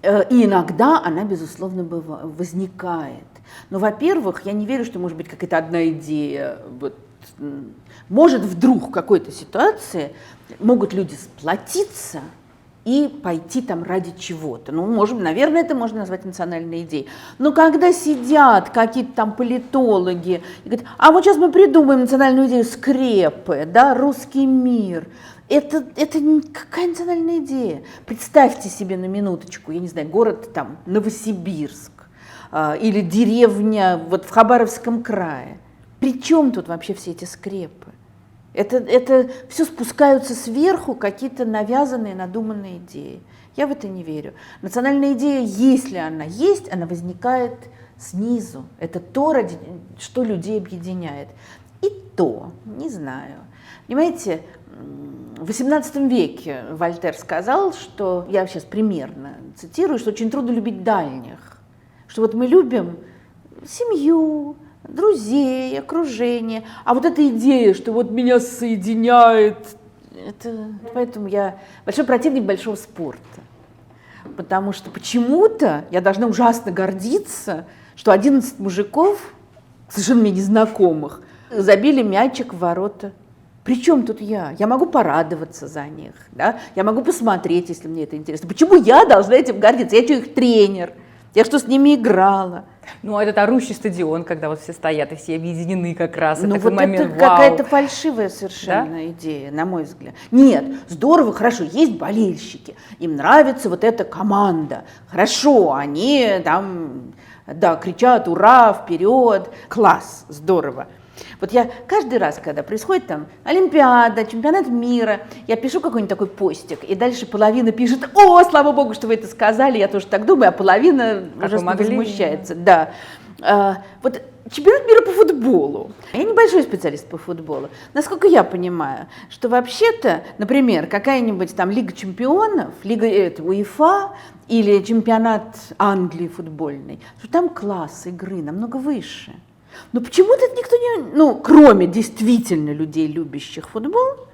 И иногда она, безусловно, возникает. Но, во-первых, я не верю, что может быть какая-то одна идея. Вот, может вдруг в какой-то ситуации могут люди сплотиться и пойти там ради чего-то. Ну, может, наверное, это можно назвать национальной идеей. Но когда сидят какие-то там политологи и говорят, а вот сейчас мы придумаем национальную идею скрепы, да, русский мир. Это какая национальная идея? Представьте себе на минуточку, я не знаю, город там Новосибирск или деревня вот в Хабаровском крае. При чем тут вообще все эти скрепы? Это все спускаются сверху какие-то навязанные, надуманные идеи. Я в это не верю. Национальная идея, если она есть, она возникает снизу. Это то, ради что людей объединяет. И то, не знаю. Понимаете, в XVIII веке Вольтер сказал, что, я сейчас примерно цитирую, что очень трудно любить дальних. Что вот мы любим семью, друзей, окружение. А вот эта идея, что вот меня соединяет, поэтому я большой противник большого спорта. Потому что почему-то я должна ужасно гордиться, что 11 мужиков, совершенно мне незнакомых, забили мячик в ворота. Причем тут я? Я могу порадоваться за них, да? Я могу посмотреть, если мне это интересно. Почему я должна этим гордиться? Я что, их тренер? Я что, с ними играла?
Ну, этот орущий стадион, когда вот все стоят и все объединены как раз.
Ну,
это такой
вот
момент,
это
вау.
какая-то фальшивая совершенно идея, на мой взгляд. Нет, здорово, хорошо, есть болельщики, им нравится вот эта команда. Хорошо, они там, да, кричат «Ура!», «Вперед!», класс, здорово. Вот я каждый раз, когда происходит там Олимпиада, чемпионат мира, я пишу какой-нибудь такой постик, и дальше половина пишет: «О, слава богу, что вы это сказали», я тоже так думаю, а половина ужасно возмущается. Да. Вот чемпионат мира по футболу. Я небольшой специалист по футболу. Насколько я понимаю, что вообще-то, например, какая-нибудь там Лига чемпионов, Лига УЕФА или чемпионат Англии футбольный, что там класс игры намного выше. Но почему-то никто не, ну, кроме действительно людей, любящих футбол,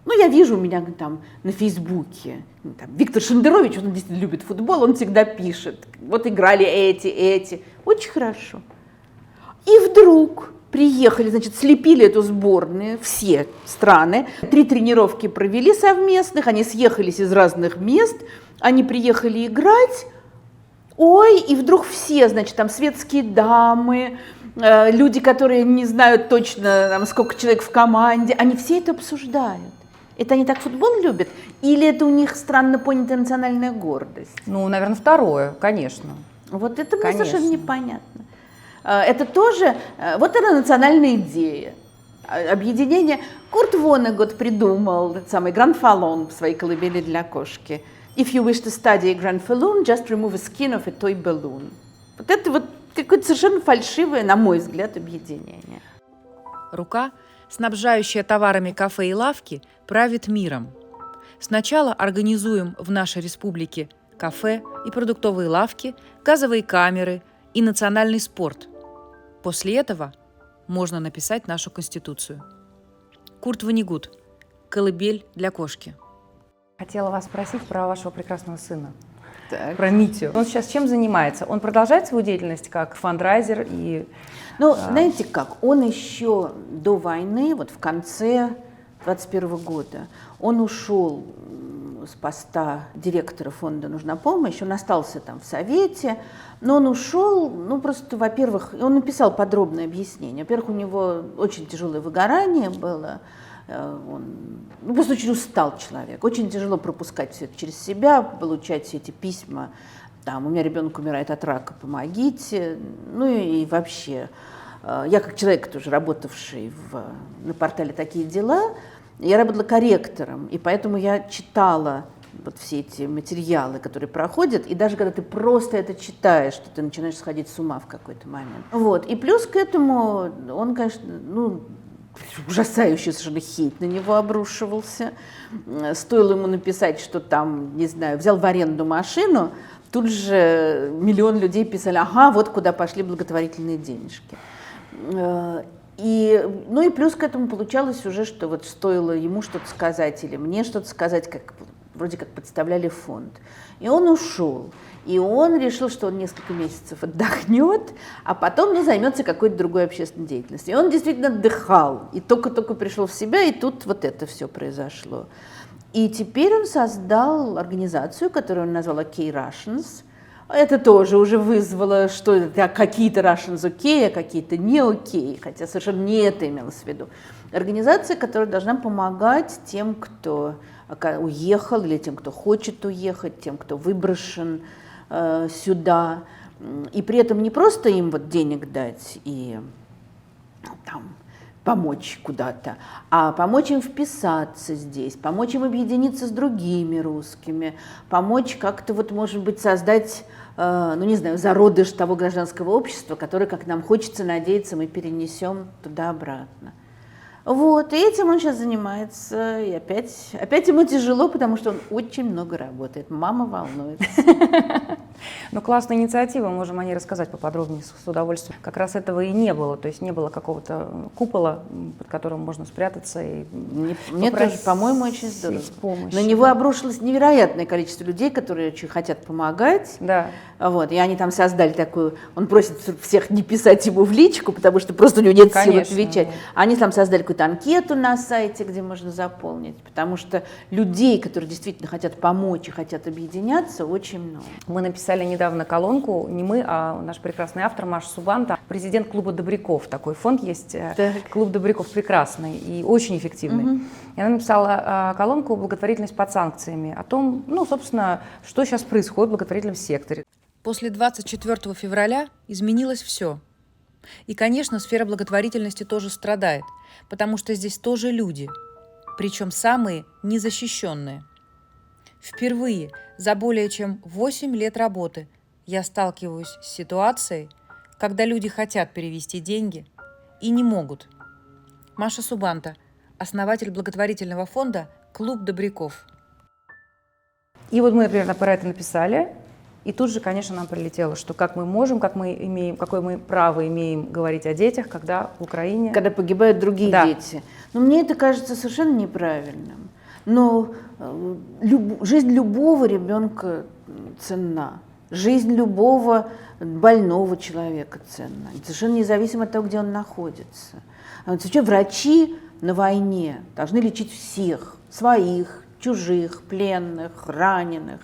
Ну, я вижу у меня там на Фейсбуке, там, Виктор Шендерович, он действительно любит футбол, он всегда пишет, вот играли эти. Очень хорошо. И вдруг приехали, значит, слепили эту сборную, все страны, 3 тренировки провели совместных, они съехались из разных мест, они приехали играть, ой, и вдруг все, значит, там светские дамы, люди, которые не знают точно, там, сколько человек в команде, они все это обсуждают. Это они так футбол любят? Или это у них странно понятая национальная гордость?
Ну, наверное, второе, конечно.
Вот это мне
Конечно.
совершенно непонятно. Это тоже, вот это национальная идея. Объединение. Курт Воннегут придумал этот самый гранфалон в своей колыбели для кошки. If you wish to study a granfalloon, just remove a skin of a toy balloon. Вот это вот какое-то совершенно фальшивое, на мой взгляд, объединение.
Рука, снабжающая товарами кафе и лавки, правит миром. Сначала организуем в нашей республике кафе и продуктовые лавки, газовые камеры и национальный спорт. После этого можно написать нашу Конституцию. Курт Воннегут. Колыбель для кошки.
Хотела вас спросить про вашего прекрасного сына,
Так.
про Митю. Он сейчас чем занимается? Он продолжает свою деятельность как фандрайзер и...
Ну, знаете как, он еще до войны, вот в конце 21 года, он ушел с поста директора фонда «Нужна помощь», он остался там в совете, но он ушел, ну, просто, во-первых, он написал подробное объяснение. Во-первых, у него очень тяжелое выгорание было, он, ну, просто очень устал человек, очень тяжело пропускать все это через себя, получать все эти письма, там, у меня ребенок умирает от рака, помогите, ну и вообще. Я как человек, тоже работавший на портале «Такие дела», я работала корректором, и поэтому я читала вот все эти материалы, которые проходят, и даже когда ты просто это читаешь, что ты начинаешь сходить с ума в какой-то момент. Вот. И плюс к этому он, конечно, ну, ужасающий совершенно хейт на него обрушивался. Стоило ему написать, что там, не знаю, взял в аренду машину, тут же миллион людей писали, ага, вот куда пошли благотворительные денежки. Ну и плюс к этому получалось уже, что вот стоило ему что-то сказать или мне что-то сказать, как, вроде как представляли фонд. И он ушел. И он решил, что он несколько месяцев отдохнет, а потом, ну, займется какой-то другой общественной деятельностью. И он действительно отдыхал, и только-только пришел в себя, и тут вот это все произошло. И теперь он создал организацию, которую он назвал OK Russians. Это тоже уже вызвало, что это какие-то Russians окей, а какие-то не окей, хотя совершенно не это имелось в виду. Организация, которая должна помогать тем, кто уехал, или тем, кто хочет уехать, тем, кто выброшен сюда. И при этом не просто им вот денег дать и там помочь куда-то, а помочь им вписаться здесь, помочь им объединиться с другими русскими, помочь как-то вот, может быть, создать, ну не знаю, зародыш того гражданского общества, которое, как нам хочется надеяться, мы перенесем туда-обратно. Вот, и этим он сейчас занимается, и опять ему тяжело, потому что он очень много работает. Мама волнуется.
Ну, классная инициатива, можем о ней рассказать поподробнее с удовольствием. Как раз этого и не было, то есть не было какого-то купола, под которым можно спрятаться и
Мне тоже, по-моему, очень здорово.
помощи.
На него обрушилось невероятное количество людей, которые очень хотят помогать.
Да.
Вот, и они там создали такую, он просит всех не писать ему в личку, потому что просто у него нет сил
Конечно.
отвечать. Они там создали какую-то анкету на сайте, где можно заполнить, потому что людей, которые действительно хотят помочь и хотят объединяться, очень много.
Мы написали недавно колонку, не мы, а наш прекрасный автор Маша Субанта, президент клуба добряков. Такой фонд есть, клуб добряков прекрасный и очень эффективный. И она написала колонку «Благотворительность под санкциями», о том, ну, собственно, что сейчас происходит в благотворительном секторе.
После 24 февраля изменилось все. И, конечно, сфера благотворительности тоже страдает, потому что здесь тоже люди, причем самые незащищенные. Впервые за более чем 8 лет работы я сталкиваюсь с ситуацией, когда люди хотят перевести деньги и не могут. Маша Субанта, основатель благотворительного фонда «Клуб добряков».
И вот мы примерно про это написали, и тут же, конечно, нам прилетело, что как мы можем, как мы имеем, какое мы право имеем говорить о детях, когда в Украине...
Когда погибают другие
Да.
дети. Но мне это кажется совершенно неправильным. Но жизнь любого ребенка ценна. Жизнь любого больного человека ценна. Совершенно независимо от того, где он находится. Вообще врачи на войне должны лечить всех. Своих, чужих, пленных, раненых.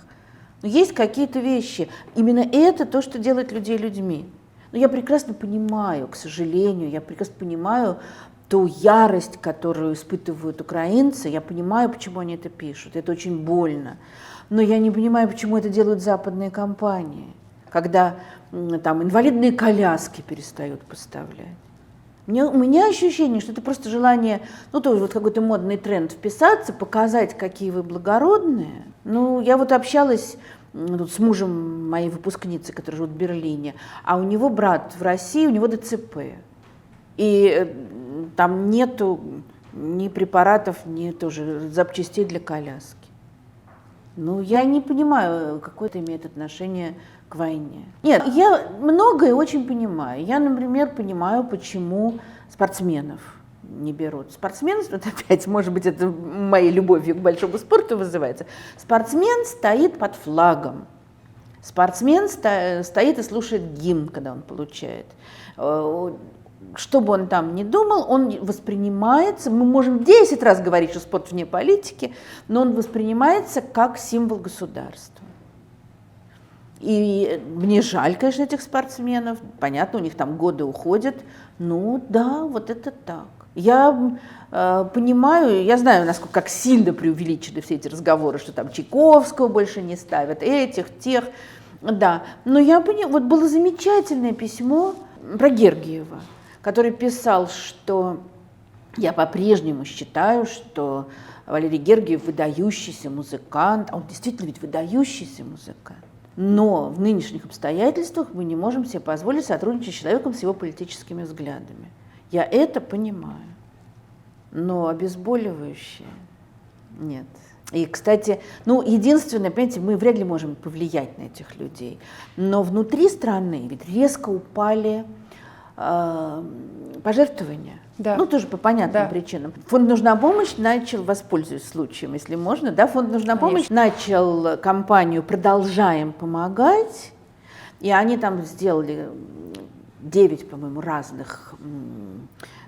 Но есть какие-то вещи. Именно это то, что делает людей людьми. Но я прекрасно понимаю, к сожалению, я прекрасно понимаю ту ярость, которую испытывают украинцы. Я понимаю, почему они это пишут. Это очень больно. Но я не понимаю, почему это делают западные компании, когда там инвалидные коляски перестают поставлять. У меня ощущение, что это просто желание, ну тоже вот какой-то модный тренд вписаться, показать, какие вы благородные. Ну, я вот общалась тут с мужем моей выпускницы, который живет в Берлине, а у него брат в России, у него ДЦП. И там нету ни препаратов, ни тоже запчастей для коляски. Ну, я не понимаю, какое это имеет отношение к войне. Нет, я многое очень понимаю. Я, например, понимаю, почему спортсменов не берут. Спортсмен, вот опять, может быть, это моей любовью к большому спорту вызывается. Спортсмен стоит под флагом. Спортсмен стоит и слушает гимн, когда он получает. Что бы он там ни думал, он воспринимается, мы можем 10 раз говорить, что спорт вне политики, но он воспринимается как символ государства. И мне жаль, конечно, этих спортсменов, понятно, у них там годы уходят, ну да, вот это так. Я понимаю, я знаю, насколько как сильно преувеличены все эти разговоры, что там Чайковского больше не ставят, этих, тех, да. Но я понимаю, вот было замечательное письмо про Гергиева, который писал, что я по-прежнему считаю, что Валерий Гергиев выдающийся музыкант, а он действительно ведь выдающийся музыкант. Но в нынешних обстоятельствах мы не можем себе позволить сотрудничать с человеком с его политическими взглядами. Я это понимаю, но обезболивающее нет. И, кстати, ну, единственное, понимаете, мы вряд ли можем повлиять на этих людей, но внутри страны ведь резко упали пожертвования.
Да.
Ну, тоже по понятным причинам. Фонд «Нужна помощь» начал, воспользуюсь случаем, если можно, да, Фонд «Нужна помощь» начал кампанию «Продолжаем помогать», и они там сделали 9, по-моему, разных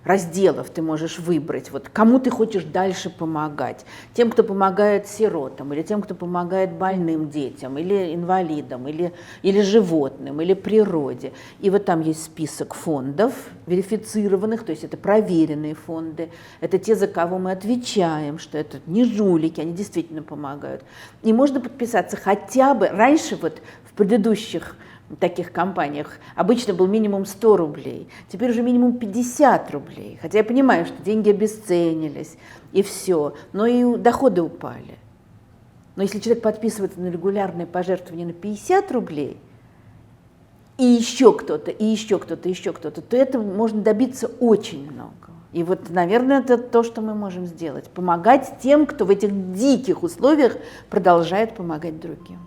разделов ты можешь выбрать, вот кому ты хочешь дальше помогать. Тем, кто помогает сиротам, или тем, кто помогает больным детям, или инвалидам, или животным, или природе. И вот там есть список фондов верифицированных, то есть это проверенные фонды, это те, за кого мы отвечаем, что это не жулики, они действительно помогают. И можно подписаться хотя бы, раньше вот в предыдущих таких компаниях обычно был минимум 100 рублей, теперь уже минимум 50 рублей. Хотя я понимаю, что деньги обесценились, и все, но и доходы упали. Но если человек подписывается на регулярные пожертвования на 50 рублей, и еще кто-то, и еще кто-то, и еще кто-то, то это можно добиться очень много. И вот, наверное, это то, что мы можем сделать. Помогать тем, кто в этих диких условиях продолжает помогать другим.